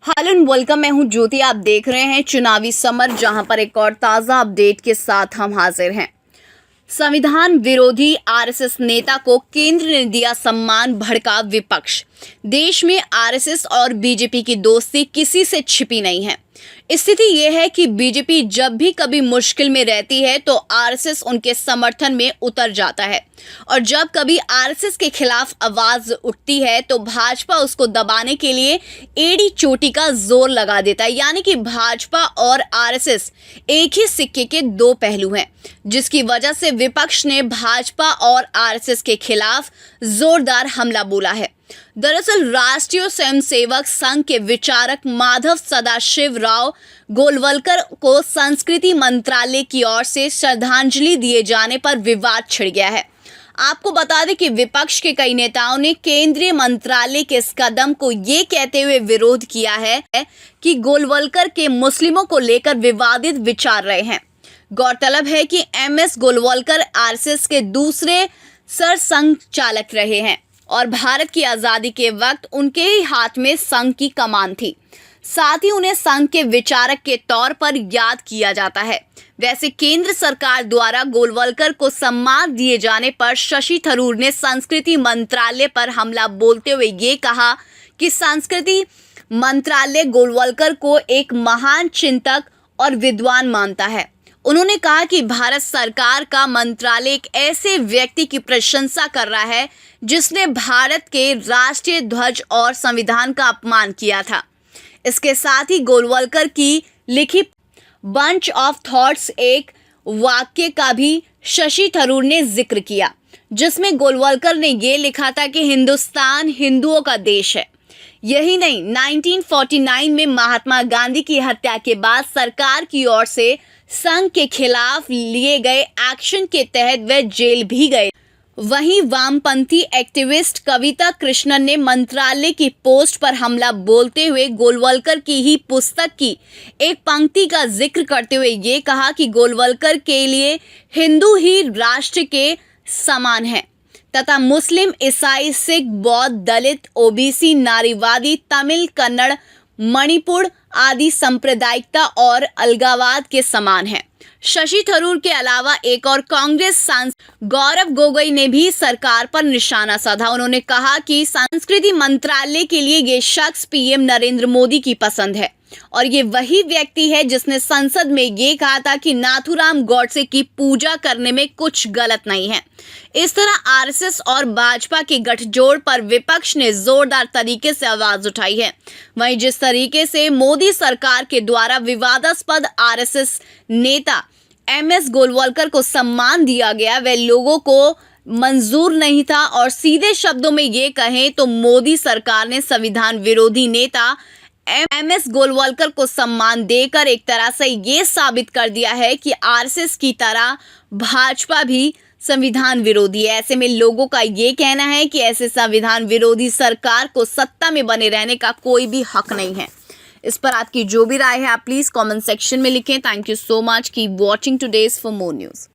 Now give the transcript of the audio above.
Hello and welcome. मैं हूं ज्योति। आप देख रहे हैं चुनावी समर, जहां पर एक और ताज़ा अपडेट के साथ हम हाजिर हैं। संविधान विरोधी आरएसएस नेता को केंद्र ने दिया सम्मान, भड़का विपक्ष। देश में आरएसएस और बीजेपी की दोस्ती किसी से छिपी नहीं है। स्थिति यह है कि बीजेपी जब भी कभी मुश्किल में रहती है तो आरएसएस उनके समर्थन में उतर जाता है, और जब कभी आरएसएस के खिलाफ आवाज उठती है तो भाजपा उसको दबाने के लिए एड़ी चोटी का जोर लगा देता है। यानी कि भाजपा और आरएसएस एक ही सिक्के के दो पहलू हैं, जिसकी वजह से विपक्ष ने भाजपा और आरएसएस के खिलाफ जोरदार हमला बोला है। दरअसल राष्ट्रीय स्वयंसेवक संघ के विचारक माधव सदाशिव राव गोलवलकर को संस्कृति मंत्रालय की ओर से श्रद्धांजलि दिए जाने पर विवाद छिड़ गया है। आपको बता दें कि विपक्ष के कई नेताओं ने केंद्रीय मंत्रालय के इस कदम को ये कहते हुए विरोध किया है कि गोलवलकर के मुस्लिमों को लेकर विवादित विचार रहे हैं। गौरतलब है कि एमएस गोलवलकर आरएसएस के दूसरे सरसंघ चालक रहे हैं और भारत की आज़ादी के वक्त उनके ही हाथ में संघ की कमान थी। साथ ही उन्हें संघ के विचारक के तौर पर याद किया जाता है। वैसे केंद्र सरकार द्वारा गोलवलकर को सम्मान दिए जाने पर शशि थरूर ने संस्कृति मंत्रालय पर हमला बोलते हुए ये कहा कि संस्कृति मंत्रालय गोलवलकर को एक महान चिंतक और विद्वान मानता है। उन्होंने कहा कि भारत सरकार का मंत्रालय एक ऐसे व्यक्ति की प्रशंसा कर रहा है जिसने भारत के राष्ट्रीय ध्वज और संविधान का अपमान किया था। इसके साथ ही गोलवलकर की लिखी बंच ऑफ थॉट्स एक वाक्य का भी शशि थरूर ने जिक्र किया, जिसमें गोलवलकर ने ये लिखा था कि हिंदुस्तान हिंदुओं का देश है। यही नहीं, 1949 में महात्मा गांधी की हत्या के बाद सरकार की ओर से संघ के खिलाफ लिए गए एक्शन के तहत वे जेल भी गए। वहीं वामपंथी एक्टिविस्ट कविता कृष्णन ने मंत्रालय की पोस्ट पर हमला बोलते हुए गोलवलकर की ही पुस्तक की एक पंक्ति का जिक्र करते हुए ये कहा कि गोलवलकर के लिए हिंदू ही राष्ट्र के समान है तथा मुस्लिम, ईसाई, सिख, बौद्ध, दलित, ओबीसी, नारीवादी, तमिल, कन्नड़, मणिपुर आदि सांप्रदायिकता और अलगाववाद के समान है। शशि थरूर के अलावा एक और कांग्रेस सांसद गौरव गोगोई ने भी सरकार पर निशाना साधा। उन्होंने कहा कि संस्कृति मंत्रालय के लिए ये शख्स पीएम नरेंद्र मोदी की पसंद है और ये वही व्यक्ति है जिसने संसद में ये कहा था कि नाथूराम गॉडसे की पूजा करने में कुछ गलत नहीं है। इस तरह आरएसएस और भाजपा के गठजोड़ पर विपक्ष ने जोरदार तरीके से आवाज उठाई है। वहीं जिस तरीके से मोदी सरकार के द्वारा विवादास्पद आरएसएस नेता एमएस गोलवलकर को सम्मान दिया गया, वह लोगों को मंजूर नहीं था और सीधे शब्दों में ये कहें तो मोदी सरकार ने संविधान विरोधी नेता एमएस गोलवलकर को सम्मान देकर एक तरह से ये साबित कर दिया है कि आरएसएस की तरह भाजपा भी संविधान विरोधी है। ऐसे में लोगों का ये कहना है कि ऐसे संविधान विरोधी सरकार को सत्ता में बने रहने का कोई भी हक नहीं है। इस पर आपकी जो भी राय है आप प्लीज कमेंट सेक्शन में लिखें। Thank you so much. Keep watching today's for more news.